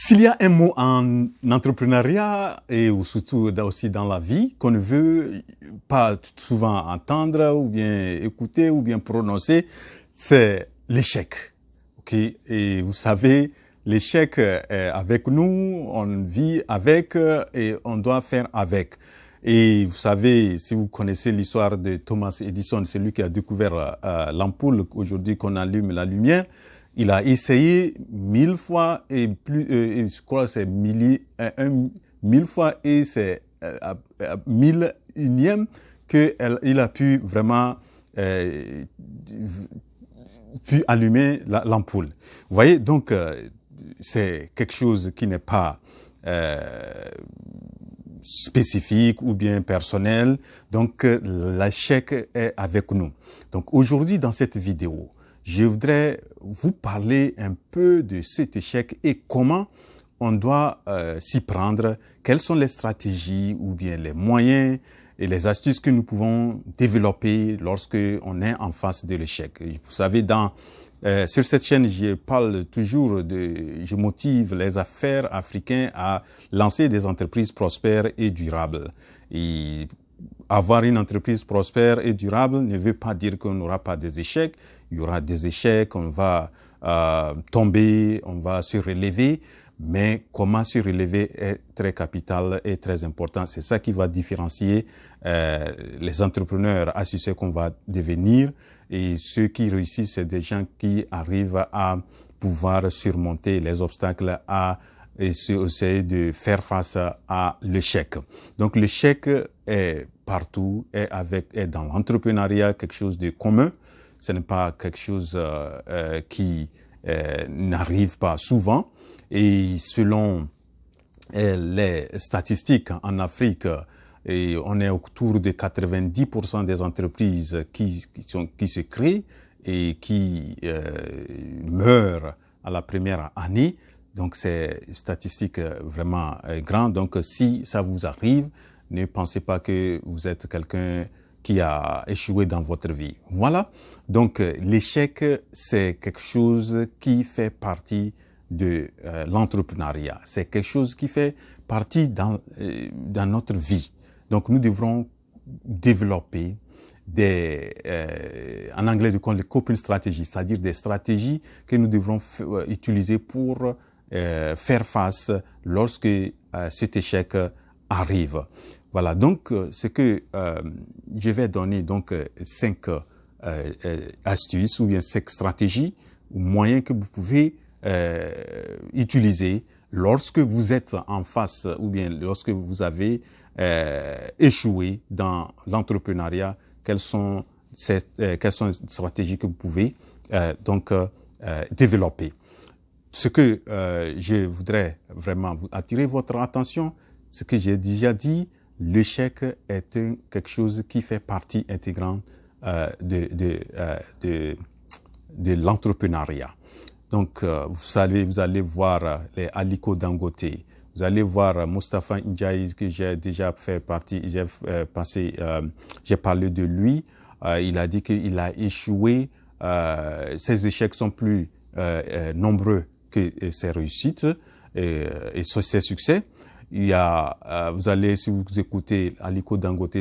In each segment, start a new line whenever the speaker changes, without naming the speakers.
S'il y a un mot en entrepreneuriat et surtout aussi dans la vie qu'on ne veut pas souvent entendre ou bien écouter ou bien prononcer, c'est l'échec. Ok? Et vous savez, l'échec est avec nous, on vit avec et on doit faire avec. Et vous savez, si vous connaissez l'histoire de Thomas Edison, c'est lui qui a découvert l'ampoule aujourd'hui qu'on allume la lumière. Il a essayé 1000 fois et plus, je crois que c'est 1000 fois et c'est 1001e qu'il a pu vraiment pu allumer l'ampoule. Vous voyez, donc c'est quelque chose qui n'est pas spécifique ou bien personnel. Donc l'échec est avec nous. Donc aujourd'hui dans cette vidéo, je voudrais vous parler un peu de cet échec et comment on doit s'y prendre, quelles sont les stratégies ou bien les moyens et les astuces que nous pouvons développer lorsque on est en face de l'échec. Vous savez, sur cette chaîne, je parle toujours je motive les affaires africains à lancer des entreprises prospères et durables. Et avoir une entreprise prospère et durable ne veut pas dire qu'on n'aura pas des échecs. Il y aura des échecs, on va tomber, on va se relever. Mais comment se relever est très capital et très important. C'est ça qui va différencier les entrepreneurs à succès qu'on va devenir. Et ceux qui réussissent, c'est des gens qui arrivent à pouvoir surmonter les obstacles et essayer de faire face à l'échec. Donc l'échec est partout, est dans l'entrepreneuriat quelque chose de commun. Ce n'est pas quelque chose qui n'arrive pas souvent. Et selon les statistiques en Afrique, et on est autour de 90% des entreprises qui se créent et qui meurent à la première année. Donc c'est une statistique vraiment grande. Donc si ça vous arrive, ne pensez pas que vous êtes quelqu'un qui a échoué dans votre vie. Voilà. Donc l'échec, c'est quelque chose qui fait partie de l'entrepreneuriat. C'est quelque chose qui fait partie dans notre vie. Donc nous devrons développer en anglais on les coping strategies, c'est-à-dire des stratégies que nous devrons utiliser pour faire face lorsque cet échec arrive. Voilà, donc ce que je vais donner donc 5 astuces ou bien 5 stratégies ou moyens que vous pouvez utiliser lorsque vous êtes en face ou bien lorsque vous avez échoué dans l'entrepreneuriat. Quelles sont les stratégies que vous pouvez développer. Ce que je voudrais vraiment attirer votre attention, ce que j'ai déjà dit, l'échec est quelque chose qui fait partie intégrante de l'entrepreneuriat. Donc, vous allez voir les Aliko Dangote, vous allez voir Moustapha Ndiaye, que j'ai déjà fait partie, j'ai parlé de lui. Il a dit qu'il a échoué. Ses échecs sont plus nombreux que ses réussites et ses succès. Il y a, si vous écoutez Aliko Dangote, il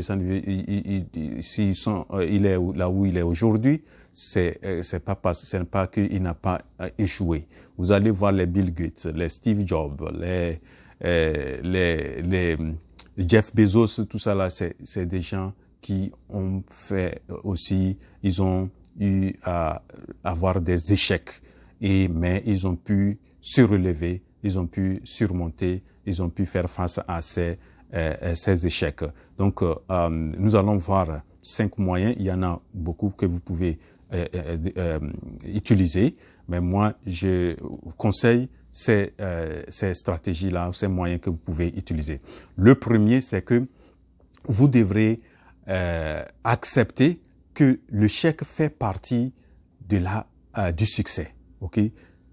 est là où il est aujourd'hui. Ce n'est pas qu'il n'a pas échoué. Vous allez voir les Bill Gates, les Steve Jobs, les Jeff Bezos, tout ça là, c'est des gens qui ont fait aussi, ils ont eu à avoir des échecs, mais ils ont pu se relever, ils ont pu surmonter, ils ont pu faire face à ces échecs. Donc, nous allons voir 5 moyens. Il y en a beaucoup que vous pouvez utiliser, mais moi, je vous conseille ces stratégies-là, ces moyens que vous pouvez utiliser. Le premier, c'est que vous devrez accepter que l'échec fait partie du succès. Ok?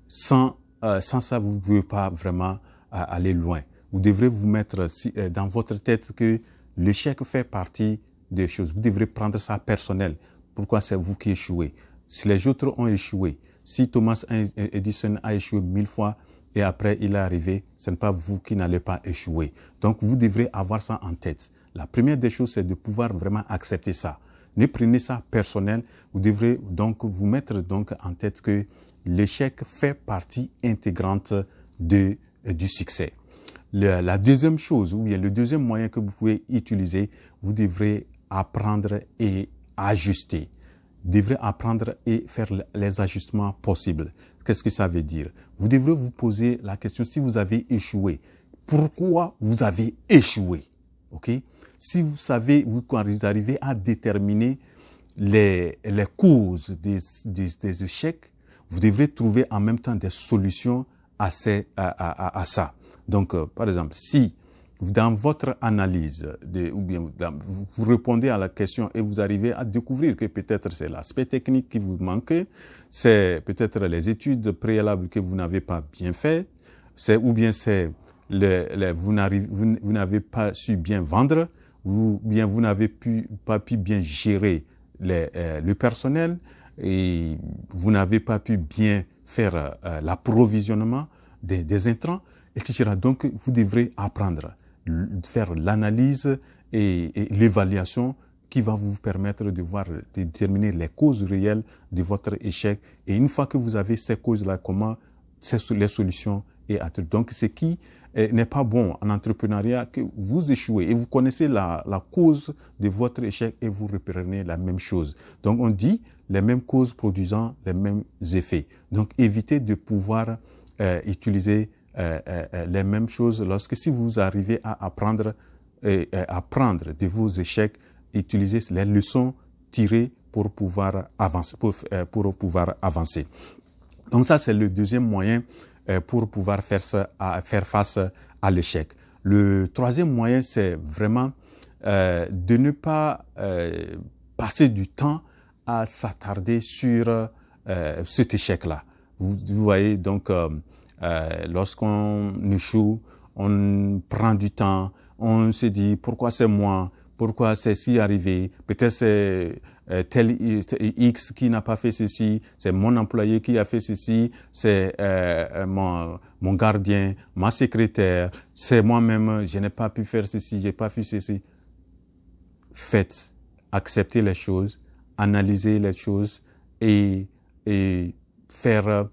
Sans ça, vous ne pouvez pas vraiment aller loin. Vous devrez vous mettre dans votre tête que l'échec fait partie des choses. Vous devrez prendre ça personnel. Pourquoi c'est vous qui échouez? Si les autres ont échoué, si Thomas Edison a échoué 1000 fois, et après il est arrivé, ce n'est pas vous qui n'allez pas échouer. Donc vous devrez avoir ça en tête. La première des choses, c'est de pouvoir vraiment accepter ça. Ne prenez ça personnel. Vous devrez donc vous mettre donc en tête que l'échec fait partie intégrante du succès. La deuxième chose, ou bien le deuxième moyen que vous pouvez utiliser, vous devrez apprendre et ajuster. Vous devrez apprendre et faire les ajustements possibles. Qu'est-ce que ça veut dire? Vous devrez vous poser la question, si vous avez échoué, pourquoi vous avez échoué? Ok? Si vous savez, quand vous arrivez à déterminer les causes des échecs, vous devrez trouver en même temps des solutions à ça. Donc, par exemple, si dans votre analyse, ou bien vous répondez à la question et vous arrivez à découvrir que peut-être c'est l'aspect technique qui vous manque, c'est peut-être les études préalables que vous n'avez pas bien fait, ou bien c'est vous n'avez pas su bien vendre, ou bien vous n'avez pas pu bien gérer le personnel, et vous n'avez pas pu bien faire l'approvisionnement des intrants, etc. Donc, vous devrez apprendre, faire l'analyse et l'évaluation qui va vous permettre de déterminer les causes réelles de votre échec. Et une fois que vous avez ces causes-là, comment les solutions et donc, ce qui n'est pas bon en entrepreneuriat, que vous échouez et vous connaissez la cause de votre échec et vous reprenez la même chose. Donc, on dit les mêmes causes produisant les mêmes effets. Donc, évitez de pouvoir utiliser les mêmes choses lorsque si vous arrivez à apprendre de vos échecs, utilisez les leçons tirées pour pouvoir avancer. Pour pouvoir avancer. Donc ça, c'est le deuxième moyen pour pouvoir faire face à l'échec. Le troisième moyen, c'est vraiment de ne pas passer du temps à s'attarder sur cet échec-là. Vous voyez, donc, lorsqu'on échoue, on prend du temps, on se dit pourquoi c'est moi, pourquoi c'est si arrivé, peut-être c'est tel X qui n'a pas fait ceci, c'est mon employé qui a fait ceci, c'est mon gardien, ma secrétaire, c'est moi-même, je n'ai pas pu faire ceci, j'ai pas fait ceci. Faites, acceptez les choses, analysez les choses et faire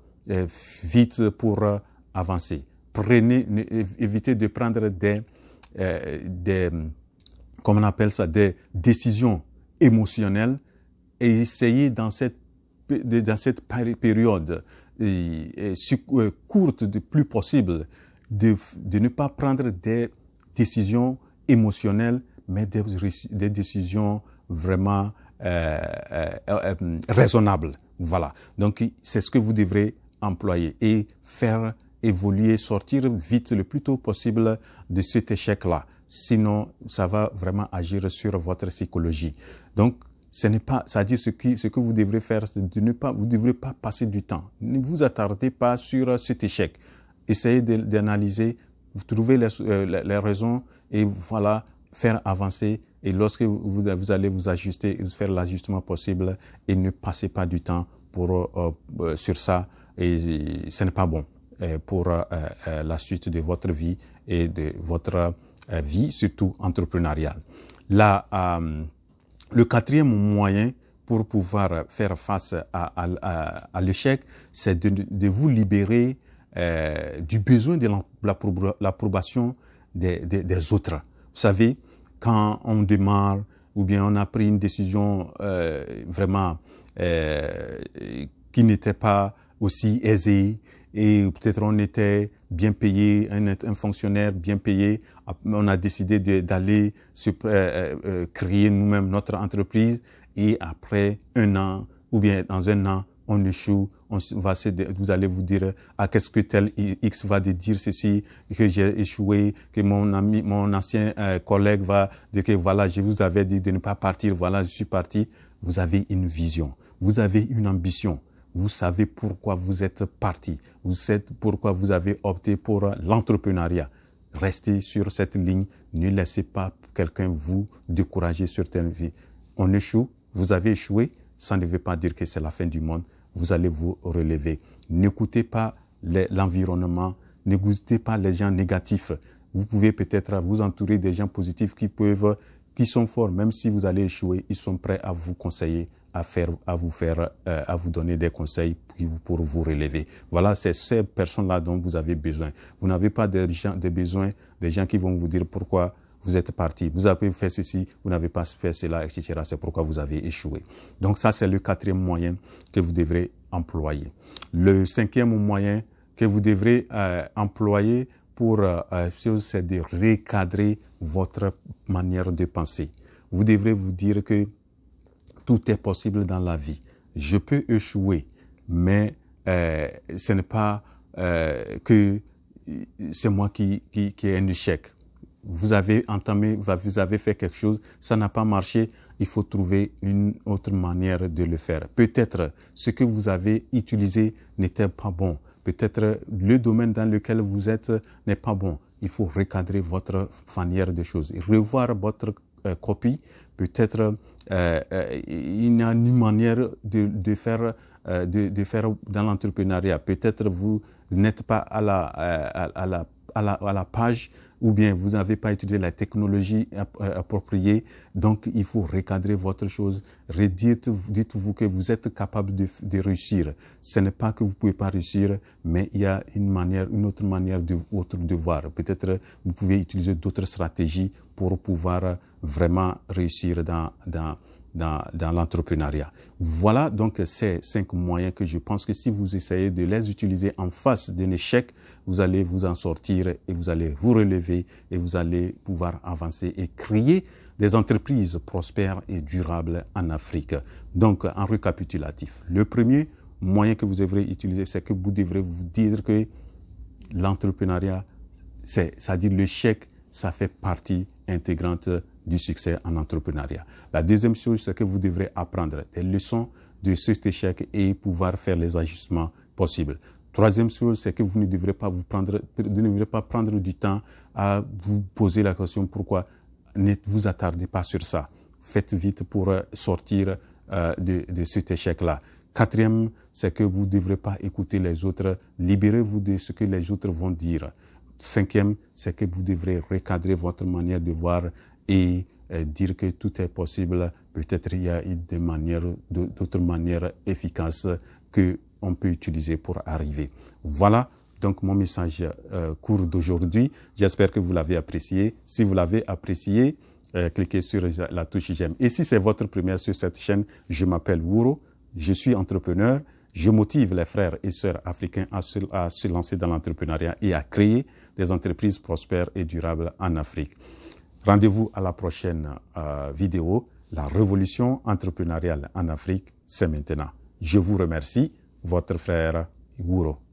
vite pour avancer. Évitez de prendre comment on appelle ça, des décisions émotionnelles et essayez dans cette période courte le plus possible de ne pas prendre des décisions émotionnelles, mais des décisions vraiment raisonnables. Voilà. Donc, c'est ce que vous devrez employer et faire évoluer, sortir vite le plus tôt possible de cet échec-là. Sinon, ça va vraiment agir sur votre psychologie. Donc, ce n'est pas, c'est-à-dire ce que vous devrez faire, c'est vous ne devrez pas passer du temps. Ne vous attardez pas sur cet échec. Essayez d'analyser, vous trouvez les raisons et voilà, faire avancer. Et lorsque vous allez vous ajuster, faire l'ajustement possible et ne passez pas du temps sur ça. Et ce n'est pas bon pour la suite de votre vie et de votre vie, surtout entrepreneuriale. Le quatrième moyen pour pouvoir faire face à l'échec, c'est de vous libérer du besoin de l'approbation des autres. Vous savez, quand on démarre ou bien on a pris une décision vraiment qui n'était pas aussi aisée, et peut-être on était bien payé, un fonctionnaire bien payé, on a décidé d'aller créer nous-mêmes notre entreprise et après un an ou bien dans un an, on échoue, vous allez vous dire, qu'est-ce que tel X va dire ceci, que j'ai échoué, que mon ancien collègue va dire que voilà, je vous avais dit de ne pas partir, voilà, je suis parti. Vous avez une vision, vous avez une ambition. Vous savez pourquoi vous êtes parti. Vous savez pourquoi vous avez opté pour l'entrepreneuriat. Restez sur cette ligne. Ne laissez pas quelqu'un vous décourager sur cette vie. On échoue. Vous avez échoué. Ça ne veut pas dire que c'est la fin du monde. Vous allez vous relever. N'écoutez pas l'environnement. N'écoutez pas les gens négatifs. Vous pouvez peut-être vous entourer des gens positifs qui sont forts. Même si vous allez échouer, ils sont prêts à vous conseiller, à vous donner des conseils pour vous relever. Voilà, c'est ces personnes-là dont vous avez besoin. Vous n'avez pas des gens qui vont vous dire pourquoi vous êtes parti. Vous avez fait ceci, vous n'avez pas fait cela, etc. C'est pourquoi vous avez échoué. Donc ça, c'est le quatrième moyen que vous devrez employer. Le cinquième moyen que vous devrez employer c'est de recadrer votre manière de penser. Vous devrez vous dire que tout est possible dans la vie. Je peux échouer, mais ce n'est pas que c'est moi qui ai un échec. Vous avez fait quelque chose, ça n'a pas marché, il faut trouver une autre manière de le faire. Peut-être ce que vous avez utilisé n'était pas bon. Peut-être le domaine dans lequel vous êtes n'est pas bon. Il faut recadrer votre manière de choses. Revoir votre copie. Peut-être il y a une manière de faire dans l'entrepreneuriat. Peut-être vous n'êtes pas à la page, ou bien vous n'avez pas utilisé la technologie appropriée. Donc, il faut recadrer votre chose. Dites-vous que vous êtes capable de réussir. Ce n'est pas que vous ne pouvez pas réussir, mais il y a une autre manière de voir. Peut-être vous pouvez utiliser d'autres stratégies pour pouvoir vraiment réussir dans l'entrepreneuriat. Voilà donc ces 5 moyens que je pense que si vous essayez de les utiliser en face d'un échec, vous allez vous en sortir et vous allez vous relever et vous allez pouvoir avancer et créer des entreprises prospères et durables en Afrique. Donc, en récapitulatif, le premier moyen que vous devrez utiliser, c'est que vous devrez vous dire que l'entrepreneuriat, c'est-à-dire l'échec, ça fait partie intégrante du succès en entrepreneuriat. La deuxième chose, c'est que vous devrez apprendre des leçons de cet échec et pouvoir faire les ajustements possibles. Troisième chose, c'est que vous ne devrez pas prendre du temps à vous poser la question pourquoi ne vous attardez pas sur ça. Faites vite pour sortir de cet échec-là. Quatrième, c'est que vous ne devrez pas écouter les autres. Libérez-vous de ce que les autres vont dire. Cinquième, c'est que vous devrez recadrer votre manière de voir et dire que tout est possible. Peut-être il y a d'autres manières efficaces qu'on peut utiliser pour arriver. Voilà donc mon message court d'aujourd'hui. J'espère que vous l'avez apprécié. Si vous l'avez apprécié, cliquez sur la touche j'aime. Et si c'est votre première sur cette chaîne, je m'appelle Wuro, je suis entrepreneur. Je motive les frères et sœurs africains à se lancer dans l'entrepreneuriat et à créer des entreprises prospères et durables en Afrique. Rendez-vous à la prochaine vidéo. La révolution entrepreneuriale en Afrique, c'est maintenant. Je vous remercie, votre frère Wuro.